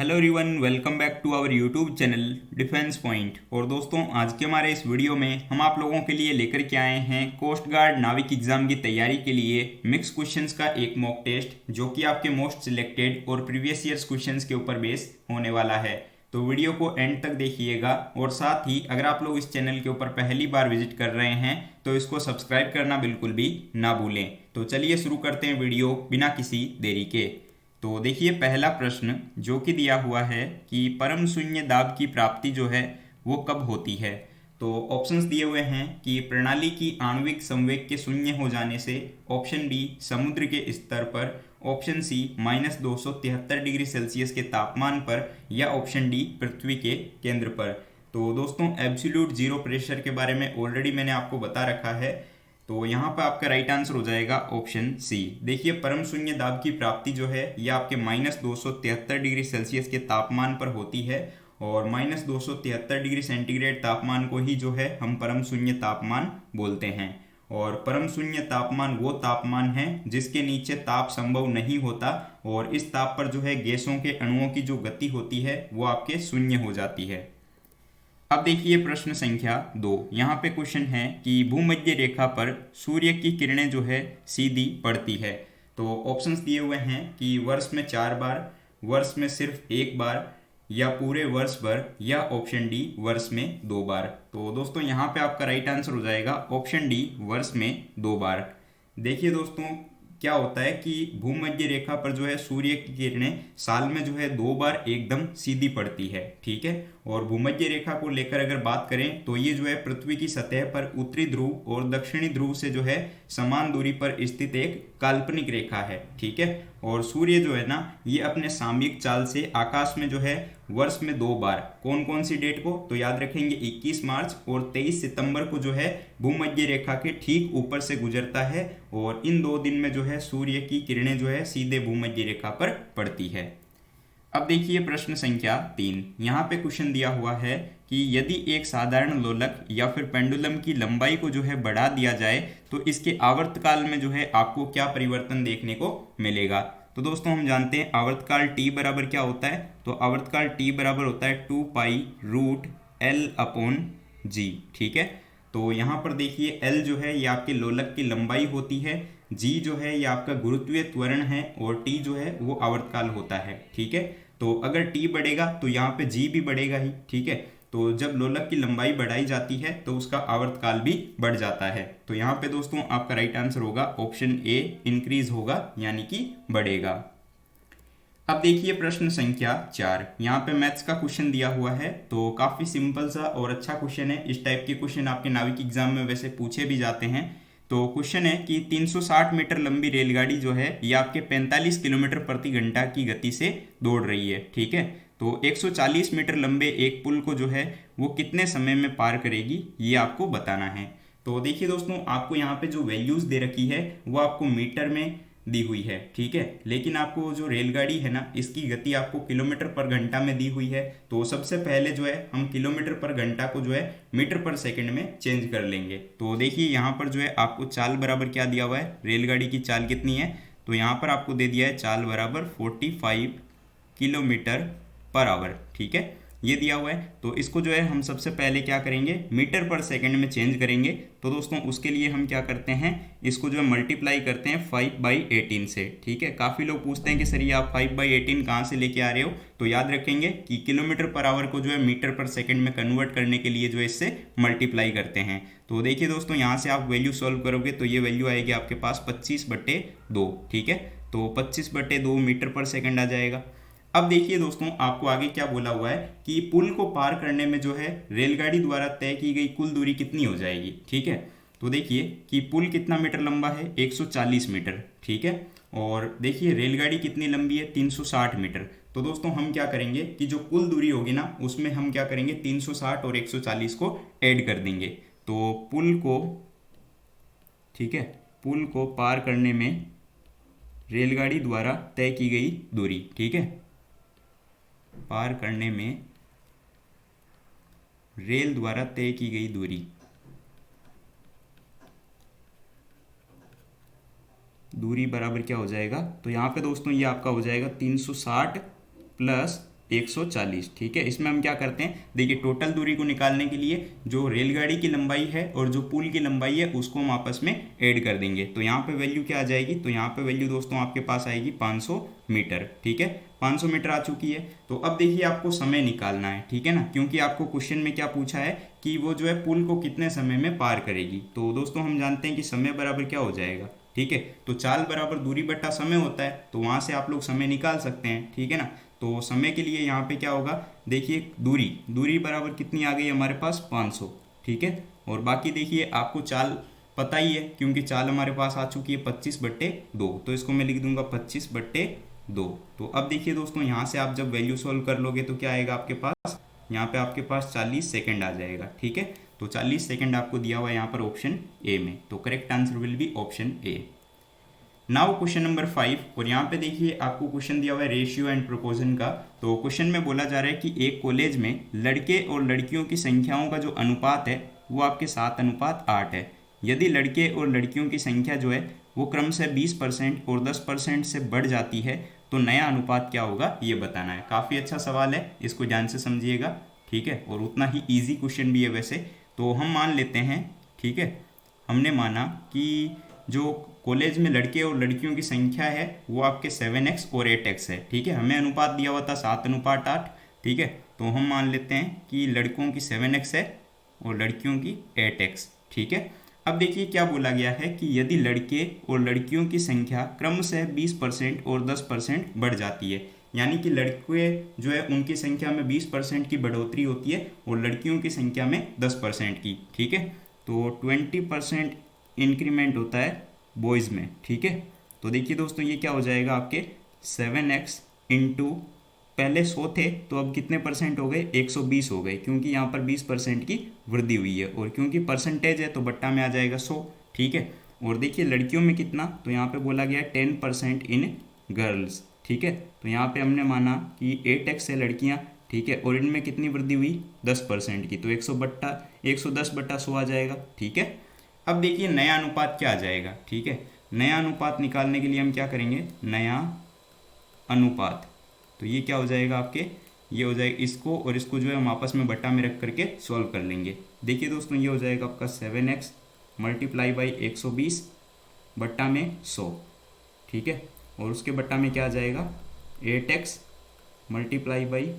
Hello everyone, welcome back to our YouTube channel Defence Point. और दोस्तों, आज के हमारे इस वीडियो में हम आप लोगों के लिए लेकर के आए हैं कोस्ट गार्ड नाविक एग्जाम की तैयारी के लिए मिक्स क्वेश्चंस का एक मॉक टेस्ट, जो कि आपके मोस्ट सिलेक्टेड और प्रीवियस ईयर्स क्वेश्चंस के ऊपर बेस होने वाला है। तो वीडियो को एंड तक देखिएगा, और साथ ही अगर आप लोग इस चैनल के ऊपर पहली बार विजिट कर रहे हैं तो इसको सब्सक्राइब करना बिल्कुल भी ना भूलें। तो चलिए शुरू करते हैं वीडियो बिना किसी देरी के। तो देखिए, पहला प्रश्न जो कि दिया हुआ है कि परम शून्य दाब की प्राप्ति जो है वो कब होती है। तो ऑप्शंस दिए हुए हैं कि प्रणाली की आणविक संवेग के शून्य हो जाने से, ऑप्शन बी समुद्र के स्तर पर, ऑप्शन सी -273 डिग्री सेल्सियस के तापमान पर, या ऑप्शन डी पृथ्वी के केंद्र पर। तो दोस्तों, एब्सोल्यूट जीरो प्रेशर के बारे में ऑलरेडी मैंने आपको बता रखा है, तो यहाँ पर आपका राइट आंसर हो जाएगा ऑप्शन सी। देखिए, परम शून्य दाब की प्राप्ति जो है यह आपके -273 डिग्री सेल्सियस के तापमान पर होती है, और -273 डिग्री सेंटीग्रेड तापमान को ही जो है हम परम शून्य तापमान बोलते हैं। और परम शून्य तापमान वो तापमान है जिसके नीचे ताप संभव नहीं होता, और इस ताप पर जो है गैसों के अणुओं की जो गति होती है वो आपके शून्य हो जाती है। अब देखिए प्रश्न संख्या 2। यहाँ पे क्वेश्चन है कि भूमध्य रेखा पर सूर्य की किरणें जो है सीधी पड़ती है। तो ऑप्शंस दिए हुए हैं कि वर्ष में 4 बार, वर्ष में सिर्फ 1 बार, या पूरे वर्ष भर, या ऑप्शन डी वर्ष में 2 बार। तो दोस्तों, यहाँ पे आपका राइट आंसर हो जाएगा ऑप्शन डी वर्ष में 2 बार। देखिए दोस्तों, क्या होता है कि भूमध्य रेखा पर जो है सूर्य की किरणें साल में जो है 2 बार एकदम सीधी पड़ती है, ठीक है। और भूमध्य रेखा को लेकर अगर बात करें तो ये जो है पृथ्वी की सतह पर उत्तरी ध्रुव और दक्षिणी ध्रुव से जो है समान दूरी पर स्थित एक काल्पनिक रेखा है, ठीक है। और सूर्य जो है ना, ये अपने सामयिक चाल से आकाश में जो है वर्ष में 2 बार, कौन कौन सी डेट को, तो याद रखेंगे 21 मार्च और 23 सितंबर को जो है भूमध्य रेखा के ठीक ऊपर से गुजरता है, और इन 2 दिन में जो है सूर्य की किरणें जो है सीधे भूमध्य रेखा पर पड़ती है। अब देखिए प्रश्न संख्या 3। यहाँ पे क्वेश्चन दिया हुआ है कि यदि एक साधारण लोलक या फिर पेंडुलम की लंबाई को जो है बढ़ा दिया जाए तो इसके आवर्तकाल में जो है आपको क्या परिवर्तन देखने को मिलेगा। तो दोस्तों, हम जानते हैं आवर्तकाल t बराबर क्या होता है। तो आवर्तकाल t बराबर होता है 2π√L/g, ठीक है। तो यहाँ पर देखिए L जो है ये आपके लोलक की लंबाई होती है, g जो है ये आपका गुरुत्वीय त्वरण है, और t जो है वो आवर्तकाल होता है, ठीक है। तो अगर t बढ़ेगा तो यहाँ पे g भी बढ़ेगा ही, ठीक है। तो जब लोलक की लंबाई बढ़ाई जाती है तो उसका आवर्तकाल भी बढ़ जाता है। तो यहाँ पे दोस्तों आपका राइट आंसर होगा ऑप्शन ए, इंक्रीज होगा, यानी कि बढ़ेगा। अब देखिए प्रश्न संख्या 4। यहाँ पे मैथ्स का क्वेश्चन दिया हुआ है, तो काफ़ी सिंपल सा और अच्छा क्वेश्चन है। इस टाइप के क्वेश्चन आपके नाविक एग्जाम में वैसे पूछे भी जाते हैं। तो क्वेश्चन है कि 360 मीटर लंबी रेलगाड़ी जो है ये आपके 45 किलोमीटर प्रति घंटा की गति से दौड़ रही है, ठीक है। तो 140 मीटर लंबे एक पुल को जो है वो कितने समय में पार करेगी, ये आपको बताना है। तो देखिए दोस्तों, आपको यहाँ पे जो वैल्यूज़ दे रखी है वो आपको मीटर में दी हुई है, ठीक है। लेकिन आपको जो रेलगाड़ी है ना, इसकी गति आपको किलोमीटर पर घंटा में दी हुई है। तो सबसे पहले जो है हम किलोमीटर पर घंटा को जो है मीटर पर सेकंड में चेंज कर लेंगे। तो देखिए यहाँ पर जो है आपको चाल बराबर क्या दिया हुआ है, रेलगाड़ी की चाल कितनी है, तो यहाँ पर आपको दे दिया है चाल बराबर 45 किलोमीटर पर आवर, ठीक है, ये दिया हुआ है। तो इसको जो है हम सबसे पहले क्या करेंगे, मीटर पर सेकंड में चेंज करेंगे। तो दोस्तों उसके लिए हम क्या करते हैं, इसको जो है मल्टीप्लाई करते हैं 5/18 से, ठीक है। काफ़ी लोग पूछते हैं कि सर ये आप 5/18 कहाँ से लेके आ रहे हो, तो याद रखेंगे कि किलोमीटर पर आवर को जो है मीटर पर सेकंड में कन्वर्ट करने के लिए जो है इससे मल्टीप्लाई करते हैं। तो देखिए दोस्तों, यहाँ से आप वैल्यू सॉल्व करोगे तो ये वैल्यू आएगी आपके पास 25/2, ठीक है। तो 25/2 मीटर पर सेकंड आ जाएगा। अब देखिए दोस्तों, आपको आगे क्या बोला हुआ है कि पुल को पार करने में जो है रेलगाड़ी द्वारा तय की गई कुल दूरी कितनी हो जाएगी, ठीक है। तो देखिए कि पुल कितना मीटर लंबा है, 140 मीटर, ठीक है। और देखिए रेलगाड़ी कितनी लंबी है, 360 मीटर। तो दोस्तों हम क्या करेंगे कि जो कुल दूरी होगी ना, उसमें हम क्या करेंगे 360 और 140 को ऐड कर देंगे। तो पुल को, ठीक है, पुल को पार करने में रेलगाड़ी द्वारा तय की गई दूरी, ठीक है, पार करने में रेल द्वारा तय की गई दूरी, दूरी बराबर क्या हो जाएगा, तो यहाँ पे दोस्तों ये आपका हो जाएगा 360 प्लस 140। ठीक है, इसमें हम क्या करते हैं, देखिए टोटल दूरी को निकालने के लिए जो रेलगाड़ी की लंबाई है और जो पुल की लंबाई है उसको हम आपस में ऐड कर देंगे। तो यहाँ पे वैल्यू क्या आ जाएगी, तो यहाँ पे वैल्यू दोस्तों आपके पास आएगी 500 मीटर। ठीक है, 500 मीटर आ चुकी है। तो अब देखिए आपको समय निकालना है, ठीक है ना, क्योंकि आपको क्वेश्चन में क्या पूछा है कि वो जो है पुल को कितने समय में पार करेगी। तो दोस्तों हम जानते हैं कि समय बराबर क्या हो जाएगा, ठीक है, तो चाल बराबर दूरी बट्टा समय होता है, तो वहाँ से आप लोग समय निकाल सकते हैं। ठीक है ना, तो समय के लिए यहाँ पे क्या होगा, देखिए दूरी बराबर कितनी आ गई हमारे पास 500। ठीक है, और बाकी देखिए आपको चाल पता ही है, क्योंकि चाल हमारे पास आ चुकी है 25/2, तो इसको मैं लिख दूंगा 25/2। तो अब देखिए दोस्तों यहाँ से आप जब वैल्यू सॉल्व कर लोगे तो क्या आएगा आपके पास, यहाँ पे आपके पास 40 सेकेंड आ जाएगा। ठीक है, तो 40 सेकेंड आपको दिया हुआ है यहाँ पर ऑप्शन ए में, तो correct answer will be option A. Now question number 5, और यहाँ पे देखिए आपको क्वेश्चन दिया हुआ है रेशियो एंड प्रोपोर्शन का। तो क्वेश्चन में बोला जा रहा है कि एक कॉलेज में लड़के और लड़कियों की संख्याओं का जो अनुपात है वो आपके 7:8 है। यदि लड़के और लड़कियों की संख्या जो है वो क्रमशः 20% और 10% से बढ़ जाती है तो नया अनुपात क्या होगा, ये बताना है। काफ़ी अच्छा सवाल है, इसको ध्यान से समझिएगा। ठीक है, और उतना ही ईजी क्वेश्चन भी है वैसे। तो हम मान लेते हैं, ठीक है, हमने माना कि जो कॉलेज में लड़के और लड़कियों की संख्या है वो आपके 7x और 8x है। ठीक है, हमें अनुपात दिया हुआ था 7:8। ठीक है, तो हम मान लेते हैं कि लड़कों की 7x है और लड़कियों की 8x। ठीक है, अब देखिए क्या बोला गया है कि यदि लड़के और लड़कियों की संख्या क्रमशः 20% और 10% बढ़ जाती है, यानी कि लड़के जो है उनकी संख्या में 20% की बढ़ोतरी होती है और लड़कियों की संख्या में 10% की। ठीक है, तो 20% इंक्रीमेंट होता है बॉयज़ में। ठीक है, तो देखिए दोस्तों ये क्या हो जाएगा आपके 7x इंटू, पहले 100 थे तो अब कितने परसेंट हो गए, 120 हो गए, क्योंकि यहाँ पर 20% की वृद्धि हुई है, और क्योंकि परसेंटेज है तो बट्टा में आ जाएगा 100। ठीक है, और देखिए लड़कियों में कितना, तो यहाँ पे बोला गया है 10% इन गर्ल्स। ठीक है, तो यहाँ पे हमने माना कि 8x है लड़कियाँ। ठीक है, और इनमें कितनी वृद्धि हुई, 10% की, तो 110/100 आ जाएगा। ठीक है, अब देखिए नया अनुपात क्या आ जाएगा। ठीक है, नया अनुपात निकालने के लिए हम क्या करेंगे, नया अनुपात, तो ये क्या हो जाएगा आपके, ये हो जाएगा इसको और इसको जो है हम आपस में बट्टा में रख करके सॉल्व कर लेंगे। देखिए दोस्तों ये हो जाएगा आपका 7x मल्टीप्लाई बाई 120 बट्टा में 100। ठीक है, और उसके बट्टा में क्या आ जाएगा, 8x मल्टीप्लाई बाई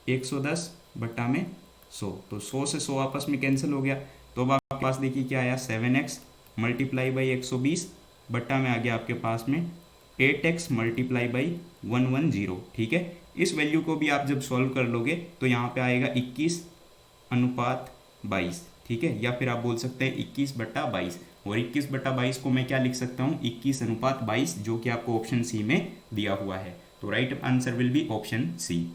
110 बट्टा में 100। तो 100 से 100 आपस में कैंसिल हो गया, तो अब आपके पास देखिए क्या आया, 7x मल्टीप्लाई बाई 120 बट्टा में आ गया आपके पास में 8x मल्टीप्लाई बाई 110। ठीक है, इस वैल्यू को भी आप जब सॉल्व कर लोगे तो यहाँ पे आएगा 21:22। ठीक है, या फिर आप बोल सकते हैं 21/22, और 21/22 को मैं क्या लिख सकता हूँ, 21:22, जो कि आपको ऑप्शन सी में दिया हुआ है। तो right answer will be option C.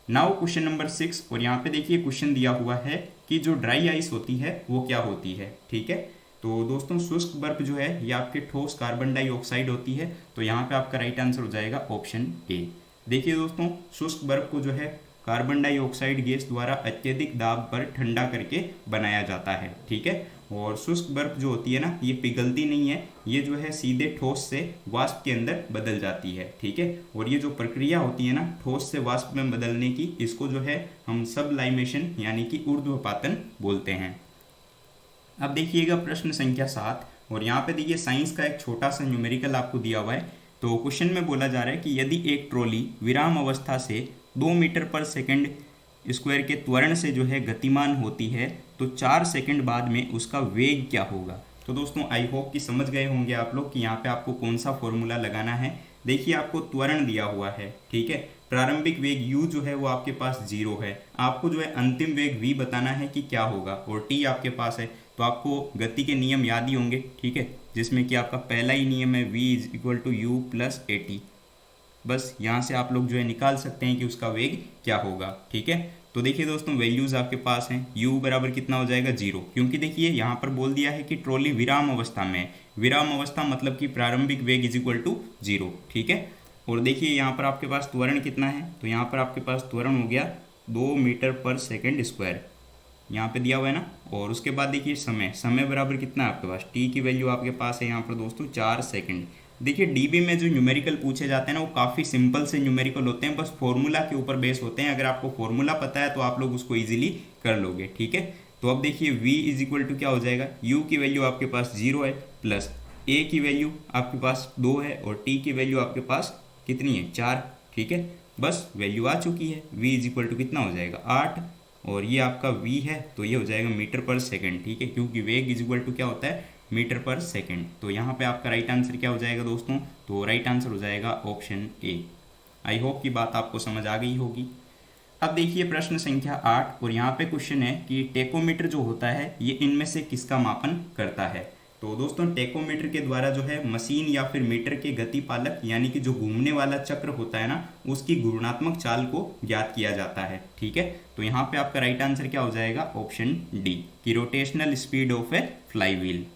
Now question number 6, और यहाँ पे देखिए क्वेश्चन दिया हुआ है कि जो ड्राई आइस होती है वो क्या होती है। ठीक है, तो दोस्तों शुष्क बर्फ जो है ये आपके ठोस कार्बन डाइऑक्साइड होती है, तो यहाँ पे आपका राइट आंसर हो जाएगा ऑप्शन ए। देखिए दोस्तों शुष्क बर्फ को जो है कार्बन डाइऑक्साइड गैस द्वारा अत्यधिक दाब पर ठंडा करके बनाया जाता है। ठीक है, और शुष्क बर्फ जो होती है ना ये पिघलती नहीं है, ये जो है सीधे ठोस से वाष्प के अंदर बदल जाती है। ठीक है, और ये जो प्रक्रिया होती है ना ठोस से वाष्प में बदलने की, इसको जो है हम सबलाइमेशन यानी कि ऊर्ध्वपातन बोलते हैं। अब देखिएगा प्रश्न संख्या 7, और यहाँ पे देखिए साइंस का एक छोटा सा न्यूमेरिकल आपको दिया हुआ है। तो क्वेश्चन में बोला जा रहा है कि यदि एक ट्रॉली विराम अवस्था से 2 मीटर पर सेकंड स्क्वायर के त्वरण से जो है गतिमान होती है तो 4 सेकंड बाद में उसका वेग क्या होगा। तो दोस्तों आई होप कि समझ गए होंगे आप लोग कि यहाँ पे आपको कौन सा फॉर्मूला लगाना है। देखिए आपको त्वरण दिया हुआ है। ठीक है, प्रारंभिक वेग u जो है वो आपके पास 0 है, आपको जो है अंतिम वेग v बताना है कि क्या होगा, और t आपके पास है। तो आपको गति के नियम याद ही होंगे। ठीक है, जिसमें कि आपका पहला ही नियम है v = u + at। बस यहाँ से आप लोग जो है निकाल सकते हैं कि उसका वेग क्या होगा। ठीक है, तो देखिए दोस्तों वैल्यूज़ आपके पास हैं, u बराबर कितना हो जाएगा 0, क्योंकि देखिए यहाँ पर बोल दिया है कि ट्रॉली विराम अवस्था में है। विराम अवस्था मतलब कि प्रारंभिक वेग = 0। ठीक है, और देखिए यहाँ पर आपके पास त्वरण कितना है, तो यहाँ पर आपके पास त्वरण हो गया 2 मीटर पर सेकंड स्क्वायर, यहाँ पे दिया हुआ है ना। और उसके बाद देखिए समय बराबर कितना है आपके पास, t की वैल्यू आपके पास है यहाँ पर दोस्तों 4 सेकंड। देखिए डीबी में जो न्यूमेरिकल पूछे जाते हैं ना वो काफ़ी सिंपल से न्यूमेरिकल होते हैं, बस फॉर्मूला के ऊपर बेस होते हैं। अगर आपको फॉर्मूला पता है तो आप लोग उसको इजीली कर लोगे, ठीक है। तो अब देखिए v इज इक्वल टू क्या हो जाएगा, u की वैल्यू आपके पास 0 है, प्लस a की वैल्यू आपके पास 2 है, और t की वैल्यू आपके पास कितनी है, 4, ठीक है। बस वैल्यू आ चुकी है, v इज इक्वल टू कितना हो जाएगा 8, और ये आपका v है तो ये हो जाएगा मीटर पर सेकेंड, ठीक है, क्योंकि वेग इज इक्वल टू क्या होता है, मीटर पर सेकेंड। तो यहाँ पे आपका राइट आंसर क्या हो जाएगा दोस्तों, तो राइट आंसर हो जाएगा ऑप्शन ए। आई होप की बात आपको समझ आ गई होगी। अब देखिए प्रश्न संख्या 8, और यहाँ पे क्वेश्चन है कि टेकोमीटर जो होता है ये इनमें से किसका मापन करता है। तो दोस्तों टेकोमीटर के द्वारा जो है मशीन या फिर मीटर के गतिपालक यानी कि जो घूमने वाला चक्र होता है ना उसकी घूर्णात्मक चाल को ज्ञात किया जाता है, ठीक है। तो यहाँ पे आपका राइट आंसर क्या हो जाएगा, ऑप्शन डी की rotational speed of A fly wheel.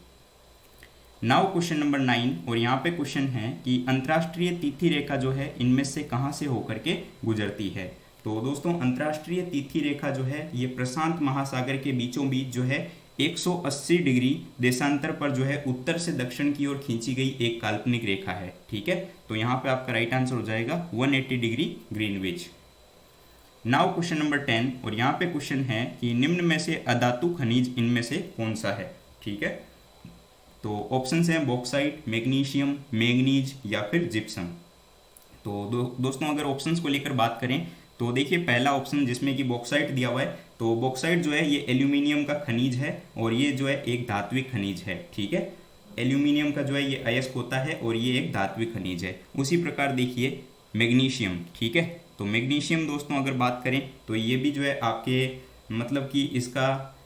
Now question number 9, और यहाँ पे क्वेश्चन है कि अंतर्राष्ट्रीय तिथि रेखा जो है इनमें से कहाँ से होकर के गुजरती है। तो दोस्तों अंतर्राष्ट्रीय तिथि रेखा जो है ये प्रशांत महासागर के बीचों बीच जो है 180 डिग्री देशांतर पर जो है उत्तर से दक्षिण की ओर खींची गई एक काल्पनिक रेखा है, ठीक है। तो यहाँ पे आपका राइट आंसर हो जाएगा 180 degree Greenwich. Now question number 10, और यहाँ पे क्वेश्चन है कि निम्न में से अधातु खनिज इनमें से कौन सा है, ठीक है। तो ऑप्शंस हैं बॉक्साइट, मैग्नीशियम, मैंगनीज या फिर जिप्सम। तो दोस्तों अगर ऑप्शंस को लेकर बात करें तो देखिए पहला ऑप्शन जिसमें कि बॉक्साइट दिया हुआ है, तो बॉक्साइट जो है ये एल्यूमिनियम का खनिज है और ये जो है एक धात्विक खनिज है, ठीक है। एल्यूमिनियम का जो है ये अयस्क होता है और ये एक धात्विक खनिज है। उसी प्रकार देखिए मैग्नीशियम, ठीक है। तो मैग्नीशियम दोस्तों अगर बात करें तो ये भी जो है आपके मतलब कि इसका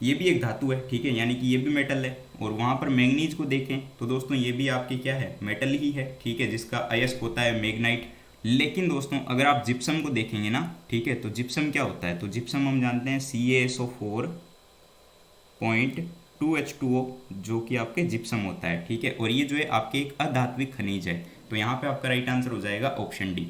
ये भी एक धातु है, ठीक है, यानी कि ये भी मेटल है। और वहाँ पर मैंगनीज को देखें तो दोस्तों ये भी आपके क्या है, मेटल ही है, ठीक है, जिसका अयस्क होता है मैग्नाइट। लेकिन दोस्तों अगर आप जिप्सम को देखेंगे ना, ठीक है, तो जिप्सम क्या होता है, तो जिप्सम हम जानते हैं CaSO4.2H2O जो कि आपके जिप्सम होता है, ठीक है। और ये जो है आपके एक अधात्विक खनिज है। तो यहाँ पे आपका राइट आंसर हो जाएगा ऑप्शन डी।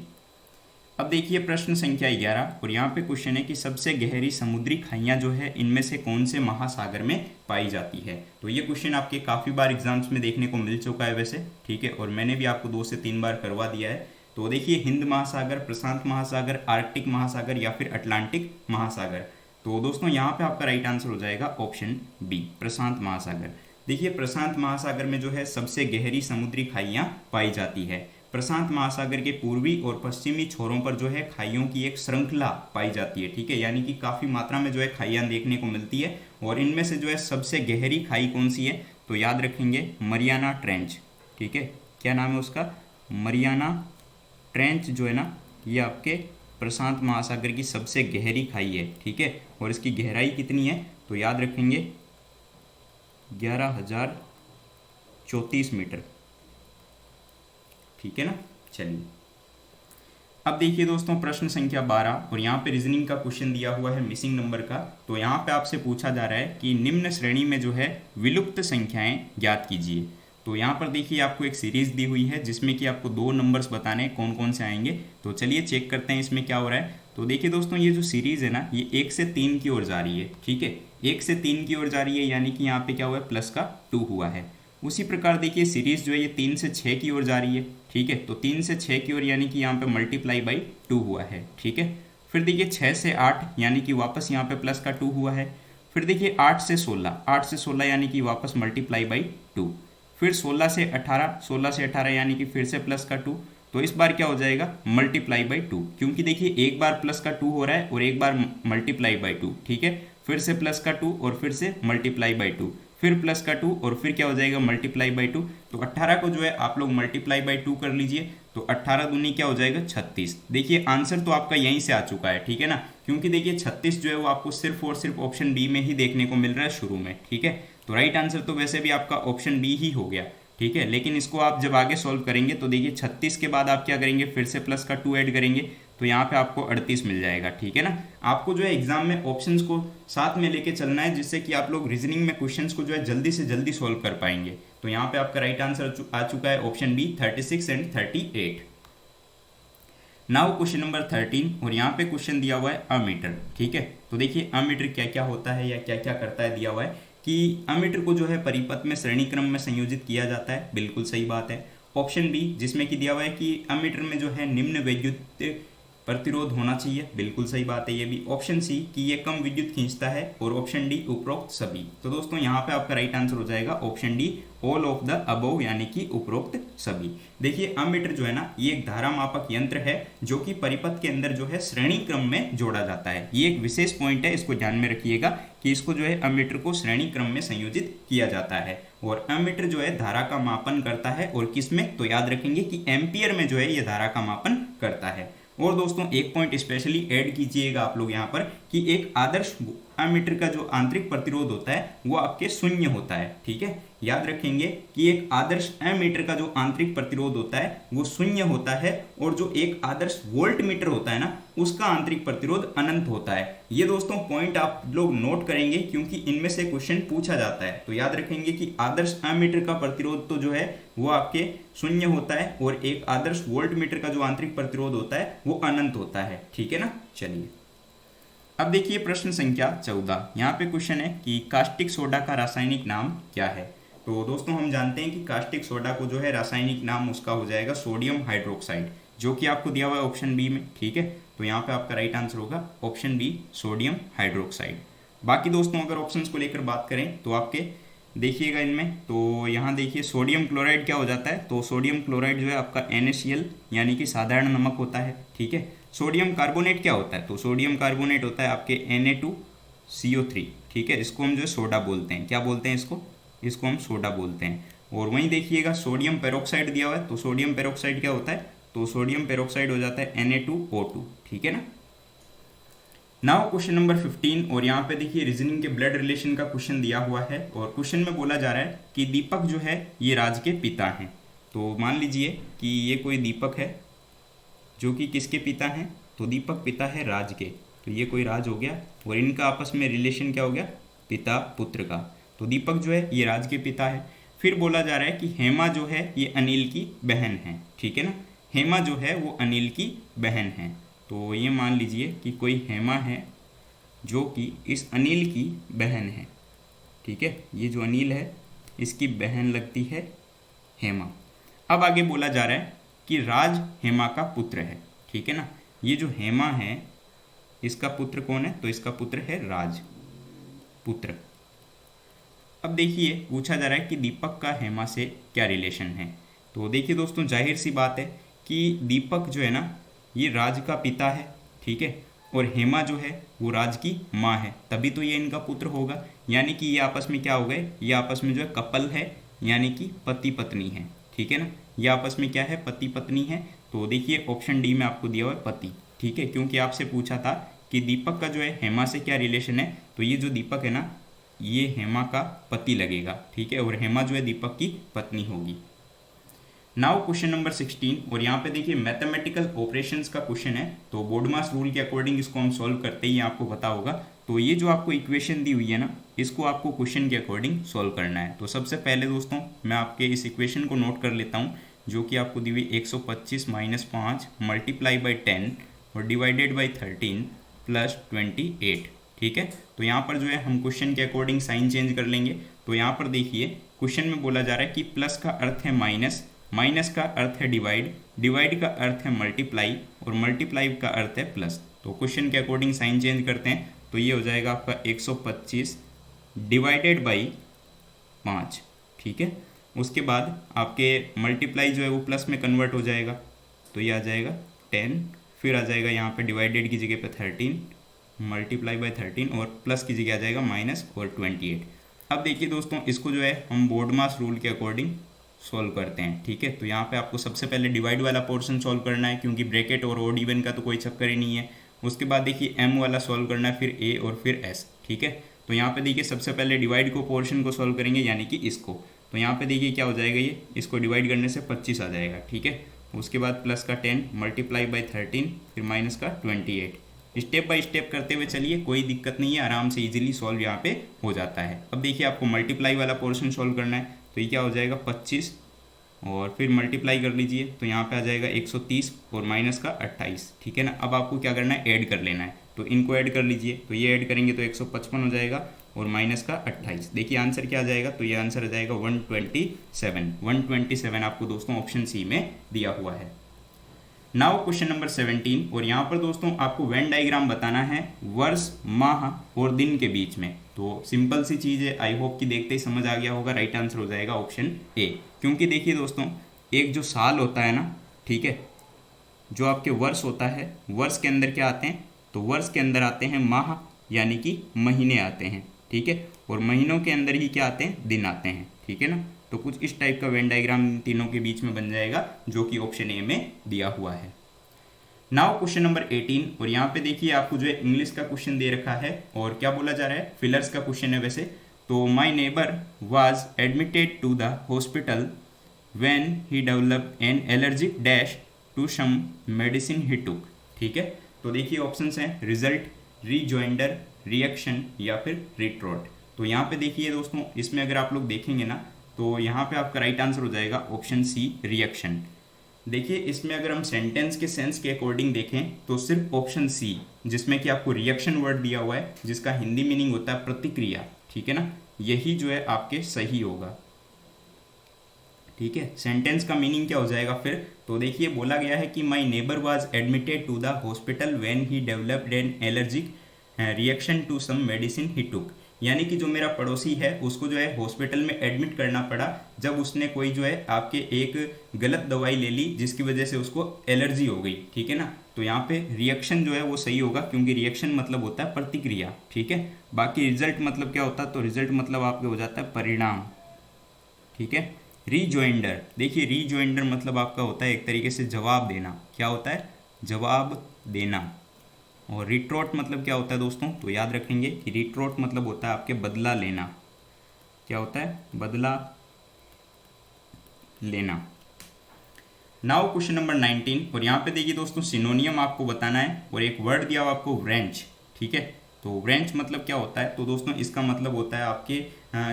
अब देखिए प्रश्न संख्या 11, और यहाँ पे क्वेश्चन है कि सबसे गहरी समुद्री खाइयाँ जो है इनमें से कौन से महासागर में पाई जाती है। तो ये क्वेश्चन आपके काफ़ी बार एग्जाम्स में देखने को मिल चुका है वैसे, ठीक है, और मैंने भी आपको 2 से 3 बार करवा दिया है। तो देखिए हिंद महासागर, प्रशांत महासागर, आर्कटिक महासागर या फिर अटलांटिक महासागर। तो दोस्तों यहाँ पे आपका राइट आंसर हो जाएगा ऑप्शन बी, प्रशांत महासागर। देखिए प्रशांत महासागर में जो है सबसे गहरी समुद्री खाइयाँ पाई जाती है। प्रशांत महासागर के पूर्वी और पश्चिमी छोरों पर जो है खाइयों की एक श्रृंखला पाई जाती है, ठीक है, यानी कि काफ़ी मात्रा में जो है खाइयाँ देखने को मिलती है। और इनमें से जो है सबसे गहरी खाई कौन सी है, तो याद रखेंगे मरियाना ट्रेंच, ठीक है। क्या नाम है उसका, मरियाना ट्रेंच जो है ना ये आपके प्रशांत महासागर की सबसे गहरी खाई है, ठीक है। और इसकी गहराई कितनी है, तो याद रखेंगे 11,034 मीटर, ठीक है ना। चलिए अब देखिए दोस्तों प्रश्न संख्या 12, और यहाँ पे रीजनिंग का क्वेश्चन दिया हुआ है मिसिंग नंबर का। तो यहाँ पे आपसे पूछा जा रहा है कि निम्न श्रेणी में जो है विलुप्त संख्याएं ज्ञात कीजिए। तो यहाँ पर देखिए आपको एक सीरीज दी हुई है जिसमें कि आपको 2 नंबर्स बताने हैं कौन कौन से आएंगे। तो चलिए चेक करते हैं इसमें क्या हो रहा है। तो देखिए दोस्तों ये जो सीरीज है ना ये 1 से 3 की ओर जा रही है, ठीक है, 1 से 3 की ओर जा रही है, यानी कि यहाँ पे क्या हुआ है, प्लस का 2 हुआ है। उसी प्रकार देखिए सीरीज जो है ये 3 से 6 की ओर जा रही है, ठीक है, तो 3 से 6 की ओर यानी कि यहाँ पे मल्टीप्लाई बाई 2 हुआ है, ठीक है। फिर देखिए 6 से 8 यानी कि वापस यहाँ पे प्लस का 2 हुआ है। फिर देखिए 8 से 16 यानी कि वापस मल्टीप्लाई बाई 2। फिर 16 से 18 यानी कि फिर से प्लस का 2। तो इस बार क्या हो जाएगा, मल्टीप्लाई बाई 2, क्योंकि देखिए एक बार प्लस का 2 हो रहा है और एक बार मल्टीप्लाई बाई 2, ठीक है। फिर से प्लस का 2 और फिर से मल्टीप्लाई बाई 2, फिर प्लस का 2 और फिर क्या हो जाएगा, मल्टीप्लाई बाई 2। तो 18 को जो है आप लोग मल्टीप्लाई बाई 2 कर लीजिए, तो 18 दूनी क्या हो जाएगा, 36। देखिए आंसर तो आपका यहीं से आ चुका है, ठीक है ना, क्योंकि देखिए 36 जो है वो आपको सिर्फ और सिर्फ ऑप्शन बी में ही देखने को मिल रहा है शुरू में, ठीक है। तो राइट आंसर तो वैसे भी आपका ऑप्शन बी ही हो गया, ठीक है। लेकिन इसको आप जब आगे सॉल्व करेंगे तो देखिए 36 के बाद आप क्या करेंगे, फिर से प्लस का 2 ऐड करेंगे, तो यहाँ पे आपको 38 मिल जाएगा, ठीक है ना। आपको जो है एग्जाम में ऑप्शंस को साथ में लेके चलना है, जिससे कि आप लोग रीजनिंग में क्वेश्चंस को जो है जल्दी से जल्दी सॉल्व कर पाएंगे। तो यहाँ पे आपका राइट आंसर आ चुका है option B, 36 and 38। Now question number 13, और यहाँ पे क्वेश्चन दिया हुआ है अमीटर, ठीक है। तो देखिए अमीटर क्या क्या होता है या क्या क्या करता है, दिया हुआ है कि अमीटर को जो है परिपथ में श्रेणी क्रम में संयोजित किया जाता है, बिल्कुल सही बात है। ऑप्शन बी जिसमें कि दिया हुआ है कि अमीटर में जो है निम्न विद्युत प्रतिरोध होना चाहिए, बिल्कुल सही बात है ये भी। ऑप्शन सी कि ये कम विद्युत खींचता है, और ऑप्शन डी उपरोक्त सभी। तो दोस्तों यहाँ पे आपका राइट आंसर हो जाएगा option D, all of the above, यानी कि उपरोक्त सभी। देखिए अमीटर जो है ना, ये एक धारा मापक यंत्र है जो कि परिपथ के अंदर जो है श्रेणी क्रम में जोड़ा जाता है। ये एक विशेष पॉइंट है, इसको ध्यान में रखिएगा कि इसको जो है अमीटर को श्रेणी क्रम में संयोजित किया जाता है। और अमीटर जो है धारा का मापन करता है, और किसमें, तो याद रखेंगे कि एम्पियर में जो है ये धारा का मापन करता है। और दोस्तों एक पॉइंट स्पेशली ऐड कीजिएगा आप लोग यहाँ पर कि एक आदर्श अमीटर का जो आंतरिक प्रतिरोध होता है वो आपके शून्य होता है, ठीक है। याद रखेंगे कि एक आदर्श एमीटर का जो आंतरिक प्रतिरोध होता है वो शून्य होता है, और जो एक आदर्श वोल्ट मीटर होता है ना, उसका आंतरिक प्रतिरोध अनंत होता है। ये दोस्तों पॉइंट आप लोग नोट करेंगे क्योंकि इनमें से क्वेश्चन पूछा जाता है। तो याद रखेंगे कि आदर्श एमीटर का प्रतिरोध तो जो है वो आपके शून्य होता है, और एक आदर्श वोल्ट मीटर का जो आंतरिक प्रतिरोध होता है वो अनंत होता है, ठीक है ना। चलिए अब देखिए प्रश्न संख्या 14। यहाँ पे क्वेश्चन है कि कास्टिक सोडा का रासायनिक नाम क्या है। तो दोस्तों हम जानते हैं कि कास्टिक सोडा को जो है रासायनिक नाम उसका हो जाएगा सोडियम हाइड्रोक्साइड, जो कि आपको दिया हुआ है ऑप्शन बी में, ठीक है। तो यहाँ पे आपका राइट आंसर होगा ऑप्शन बी, सोडियम हाइड्रोक्साइड। बाकी दोस्तों अगर ऑप्शंस को लेकर बात करें तो आपके देखिएगा इनमें, तो यहाँ देखिए सोडियम क्लोराइड क्या हो जाता है, तो सोडियम क्लोराइड जो है आपका NaCl यानी कि साधारण नमक होता है, ठीक है। सोडियम कार्बोनेट क्या होता है, तो सोडियम कार्बोनेट होता है आपके Na2CO3, ठीक है। इसको हम जो है सोडा बोलते हैं, क्या बोलते हैं इसको हम सोडा बोलते हैं। और वहीं देखिएगा सोडियम पेरोक्साइड दिया हुआ है, तो सोडियम पेरोक्साइड क्या होता है, तो सोडियम पेरोक्साइड हो जाता है Na2O2, ठीक है ना। नाउ क्वेश्चन नंबर 15, और यहाँ पे देखिए रीजनिंग के ब्लड रिलेशन का क्वेश्चन दिया हुआ है, और क्वेश्चन में बोला जा रहा है कि दीपक जो है ये राज के पिता हैं। तो मान लीजिए कि ये कोई दीपक है जो कि किसके पिता हैं, तो दीपक पिता है राज के, तो ये कोई राज हो गया, और इनका आपस में रिलेशन क्या हो गया, पिता पुत्र का। तो दीपक जो है ये राज के पिता है। फिर बोला जा रहा है कि हेमा जो है ये अनिल की बहन है, ठीक है ना। हेमा जो है वो अनिल की बहन है। तो ये मान लीजिए कि कोई हेमा है जो कि इस अनिल की बहन है, ठीक है। ये जो अनिल है इसकी बहन लगती है हेमा। अब आगे बोला जा रहा है कि राज हेमा का पुत्र है, ठीक है ना। ये जो हेमा है इसका पुत्र कौन है, तो इसका पुत्र है राज, पुत्र। अब देखिए पूछा जा रहा है कि दीपक का हेमा से क्या रिलेशन है। तो देखिए दोस्तों जाहिर सी बात है कि दीपक जो है ना ये राज का पिता है, ठीक है, और हेमा जो है वो राज की माँ है, तभी तो ये इनका पुत्र होगा। यानी कि ये आपस में क्या हो गए, ये आपस में जो है कपल है, यानी कि पति पत्नी है, ठीक है ना। ये आपस में क्या है, पति पत्नी है। तो देखिए ऑप्शन डी में आपको दिया हुआ है पति, ठीक है, क्योंकि आपसे पूछा था कि दीपक का जो है हेमा से क्या रिलेशन है, तो ये जो दीपक है ना ये हेमा का पति लगेगा, ठीक है, और हेमा जो है दीपक की पत्नी होगी। नाउ क्वेश्चन नंबर 16, और यहाँ पे देखिए मैथमेटिकल ऑपरेशंस का क्वेश्चन है। तो बोर्डमास रूल के अकॉर्डिंग इसको हम सॉल्व करते ही आपको पता होगा। तो ये जो आपको इक्वेशन दी हुई है ना, इसको आपको क्वेश्चन के अकॉर्डिंग सॉल्व करना है। तो सबसे पहले दोस्तों मैं आपके इस इक्वेशन को नोट कर लेता हूँ, जो कि आपको दी हुई 125 - 5 मल्टीप्लाई बाई 10 और डिवाइडेड बाई 13 प्लस 28, ठीक है। तो यहाँ पर जो है हम क्वेश्चन के अकॉर्डिंग साइन चेंज कर लेंगे। तो यहाँ पर देखिए क्वेश्चन में बोला जा रहा है कि प्लस का अर्थ है माइनस, माइनस का अर्थ है डिवाइड, डिवाइड का अर्थ है मल्टीप्लाई, और मल्टीप्लाई का अर्थ है प्लस। तो क्वेश्चन के अकॉर्डिंग साइन चेंज करते हैं, तो ये हो जाएगा आपका 125 डिवाइडेड बाई 5, ठीक है। उसके बाद आपके मल्टीप्लाई जो है वो प्लस में कन्वर्ट हो जाएगा, तो ये आ जाएगा 10, फिर आ जाएगा यहाँ पे डिवाइडेड की जगह पे 13, मल्टीप्लाई बाई 13, और प्लस की जगह आ जाएगा माइनस और 28। अब देखिए दोस्तों इसको जो है हम बोर्डमास रूल के अकॉर्डिंग सॉल्व करते हैं, ठीक है। तो यहाँ पे आपको सबसे पहले डिवाइड वाला पोर्शन सॉल्व करना है, क्योंकि ब्रैकेट और ऑड इवन का तो कोई चक्कर ही नहीं है। उसके बाद देखिए m वाला सॉल्व करना है, फिर a और फिर s, ठीक है। तो यहाँ पे देखिए सबसे पहले डिवाइड को पोर्शन को सॉल्व करेंगे, यानी कि इसको। तो यहाँ पे देखिए क्या हो जाएगा, ये इसको डिवाइड करने से 25 आ जाएगा, ठीक है। उसके बाद प्लस का 10 मल्टीप्लाई बाई 13, फिर माइनस का 28। स्टेप बाय स्टेप करते हुए चलिए, कोई दिक्कत नहीं है, आराम से इजीली सॉल्व यहाँ पे हो जाता है। अब देखिए आपको मल्टीप्लाई वाला पोर्शन सॉल्व करना है, तो ये क्या हो जाएगा 25, और फिर मल्टीप्लाई कर लीजिए, तो यहाँ पे आ जाएगा 130 और माइनस का 28, ठीक है ना। अब आपको क्या करना है, ऐड कर लेना है। तो इनको ऐड कर लीजिए, तो ये ऐड करेंगे तो 155 हो जाएगा और माइनस का 28। देखिए आंसर क्या आ जाएगा, तो ये आंसर आ जाएगा 127। 127 आपको दोस्तों ऑप्शन सी में दिया हुआ है। नाउ क्वेश्चन नंबर 17, और यहाँ पर दोस्तों आपको वेन डायग्राम बताना है वर्ष, माह और दिन के बीच में। तो सिंपल सी चीज़ है, आई होप कि देखते ही समझ आ गया होगा। राइट आंसर हो जाएगा ऑप्शन ए, क्योंकि देखिए दोस्तों एक जो साल होता है ना, ठीक है, जो आपके वर्ष होता है, वर्ष के अंदर क्या आते हैं, तो वर्ष के अंदर आते हैं माह, यानी कि महीने आते हैं, ठीक है, और महीनों के अंदर ही क्या आते हैं, दिन आते हैं, ठीक है ना। तो कुछ इस टाइप का वेन डायग्राम तीनों के बीच में बन जाएगा, जो कि ऑप्शन ए में दिया हुआ है। नाउ क्वेश्चन नंबर 18, और यहाँ पे देखिए आपको जो है इंग्लिश का क्वेश्चन दे रखा है, और क्या बोला जा रहा है, फिलर्स का क्वेश्चन है वैसे। तो my neighbour was admitted to the hospital when he developed an allergic dash to some medicine he took, ठीक है। तो देखिए ऑप्शंस हैं रिजल्ट, रीजॉइंडर, रिएक्शन या फिर रिट्रोट। तो यहाँ पे देखिए दोस्तों, इसमें अगर आप लोग देखेंगे ना, तो यहाँ पे आपका राइट आंसर हो जाएगा ऑप्शन सी, रिएक्शन। देखिए इसमें अगर हम सेंटेंस के सेंस के अकॉर्डिंग देखें तो सिर्फ ऑप्शन सी, जिसमें कि आपको रिएक्शन वर्ड दिया हुआ है, जिसका हिंदी मीनिंग होता है प्रतिक्रिया, ठीक है ना, यही जो है आपके सही होगा, ठीक है। सेंटेंस का मीनिंग क्या हो जाएगा फिर, तो देखिए बोला गया है कि my neighbour was admitted to the hospital when he developed an allergic reaction to some medicine he took, यानी कि जो मेरा पड़ोसी है उसको जो है हॉस्पिटल में एडमिट करना पड़ा जब उसने कोई जो है आपके एक गलत दवाई ले ली, जिसकी वजह से उसको एलर्जी हो गई, ठीक है ना। तो यहाँ पे रिएक्शन जो है वो सही होगा, क्योंकि रिएक्शन मतलब होता है प्रतिक्रिया, ठीक है। बाकी रिजल्ट मतलब क्या होता है, तो रिजल्ट मतलब आपके हो जाता है परिणाम, ठीक है। रीजॉइंडर, देखिए रीजॉइंडर मतलब आपका होता है एक तरीके से जवाब देना, क्या होता है, जवाब देना। और रिट्रोट मतलब क्या होता है दोस्तों, तो याद रखेंगे कि रिट्रोट मतलब होता है आपके बदला लेना, क्या होता है, बदला लेना। नाउ क्वेश्चन नंबर 19, और यहाँ पे देखिए दोस्तों सिनोनियम आपको बताना है, और एक वर्ड दिया हुआ आपको व्रेंच, ठीक है। तो व्रेंच मतलब क्या होता है, तो दोस्तों इसका मतलब होता है आपके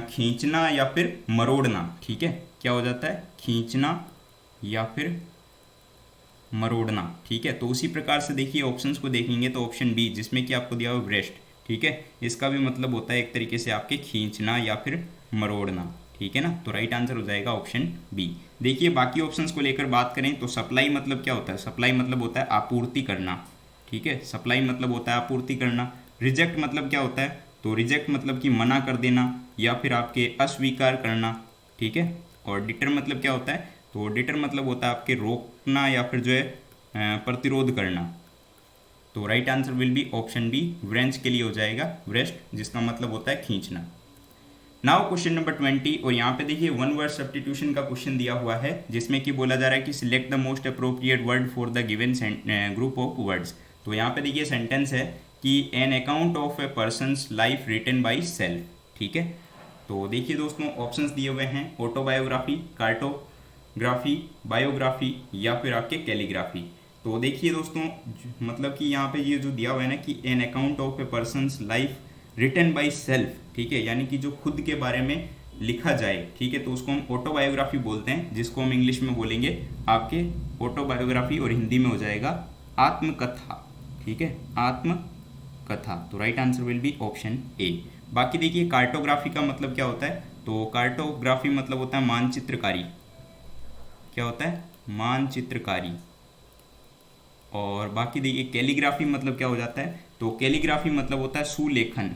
खींचना या फिर मरोड़ना, ठीक है। क्या हो जाता है, खींचना या फिर मरोड़ना, ठीक है। तो उसी प्रकार से देखिए ऑप्शंस को देखेंगे तो ऑप्शन बी, जिसमें कि आपको दिया हुआ ब्रेस्ट, ठीक है, इसका भी मतलब होता है एक तरीके से आपके खींचना या फिर मरोड़ना, ठीक है ना। तो राइट आंसर हो जाएगा ऑप्शन बी। देखिए बाकी ऑप्शंस को लेकर बात करें तो सप्लाई मतलब क्या होता है, सप्लाई मतलब होता है आपूर्ति करना, ठीक है, सप्लाई मतलब होता है आपूर्ति करना। रिजेक्ट मतलब क्या होता है, तो रिजेक्ट मतलब कि मना कर देना या फिर आपके अस्वीकार करना, ठीक है। और डिटर मतलब क्या होता है, तो डिटर मतलब होता है आपके रोकना या फिर जो है प्रतिरोध करना। तो right answer will be option B, wrench के लिए हो जाएगा ब्रेस्ट, जिसका मतलब होता है खींचना। नाउ क्वेश्चन नंबर 20, और यहाँ पे देखिए वन वर्ड सब्स्टिट्यूशन का क्वेश्चन दिया हुआ है, जिसमें कि बोला जा रहा है कि select the most appropriate word for the given group of words. तो यहाँ पे देखिए सेंटेंस है कि an account of a person's life written by self, ठीक है। तो देखिए दोस्तों ऑप्शंस दिए हुए हैं, ऑटोबायोग्राफी, कार्टोग्राफी, बायोग्राफी या फिर आपके कैलीग्राफी। तो देखिए दोस्तों मतलब कि यहाँ पे ये जो दिया हुआ है ना कि an account of a person's life written by self, ठीक है, यानी कि जो खुद के बारे में लिखा जाए, ठीक है, तो उसको हम ऑटोबायोग्राफी बोलते हैं, जिसको हम इंग्लिश में बोलेंगे आपके ऑटोबायोग्राफी, और हिंदी में हो जाएगा आत्मकथा, ठीक है, आत्मकथा। तो right answer will be option A. बाकी देखिए कार्टोग्राफी का मतलब क्या होता है, तो कार्टोग्राफी मतलब होता है मानचित्रकारी, क्या होता है, मानचित्रकारी। और बाकी देखिए कैलीग्राफी मतलब क्या हो जाता है, तो कैलीग्राफी मतलब होता है सुलेखन,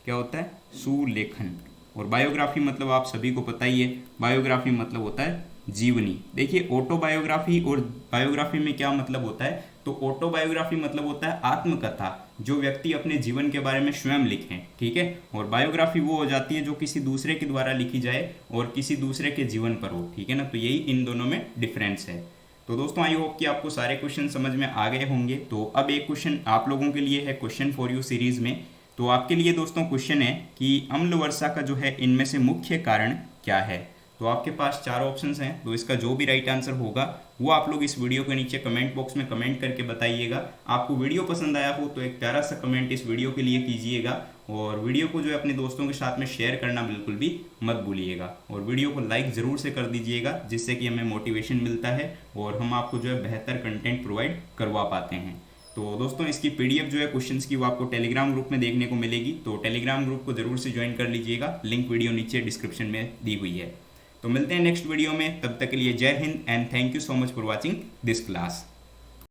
क्या होता है, सुलेखन। और बायोग्राफी मतलब आप सभी को पता ही है, बायोग्राफी मतलब होता है जीवनी। देखिए ऑटोबायोग्राफी और बायोग्राफी में क्या मतलब होता है, तो ऑटोबायोग्राफी मतलब होता है आत्मकथा, जो व्यक्ति अपने जीवन के बारे में स्वयं लिखें, ठीक है। और बायोग्राफी वो हो जाती है जो किसी दूसरे के द्वारा लिखी जाए और किसी दूसरे के जीवन पर हो, ठीक है ना। तो यही इन दोनों में डिफरेंस है। तो दोस्तों आई होप कि आपको सारे क्वेश्चन समझ में आ गए होंगे। तो अब एक क्वेश्चन आप लोगों के लिए है क्वेश्चन फॉर यू सीरीज में। तो आपके लिए दोस्तों क्वेश्चन है कि अम्ल वर्षा का जो है इनमें से मुख्य कारण क्या है। तो आपके पास 4 ऑप्शंस हैं, तो इसका जो भी राइट आंसर होगा वो आप लोग इस वीडियो के नीचे कमेंट बॉक्स में कमेंट करके बताइएगा। आपको वीडियो पसंद आया हो तो एक प्यारा सा कमेंट इस वीडियो के लिए कीजिएगा, और वीडियो को जो है अपने दोस्तों के साथ में शेयर करना बिल्कुल भी मत भूलिएगा, और वीडियो को लाइक ज़रूर से कर दीजिएगा, जिससे कि हमें मोटिवेशन मिलता है और हम आपको जो है बेहतर कंटेंट प्रोवाइड करवा पाते हैं। तो दोस्तों इसकी पीडीएफ जो है क्वेश्चंस की वो आपको टेलीग्राम ग्रुप में देखने को मिलेगी, तो टेलीग्राम ग्रुप को जरूर से ज्वाइन कर लीजिएगा, लिंक वीडियो नीचे डिस्क्रिप्शन में दी हुई है। तो मिलते हैं नेक्स्ट वीडियो में, तब तक के लिए जय Hind and thank you so much for watching this class.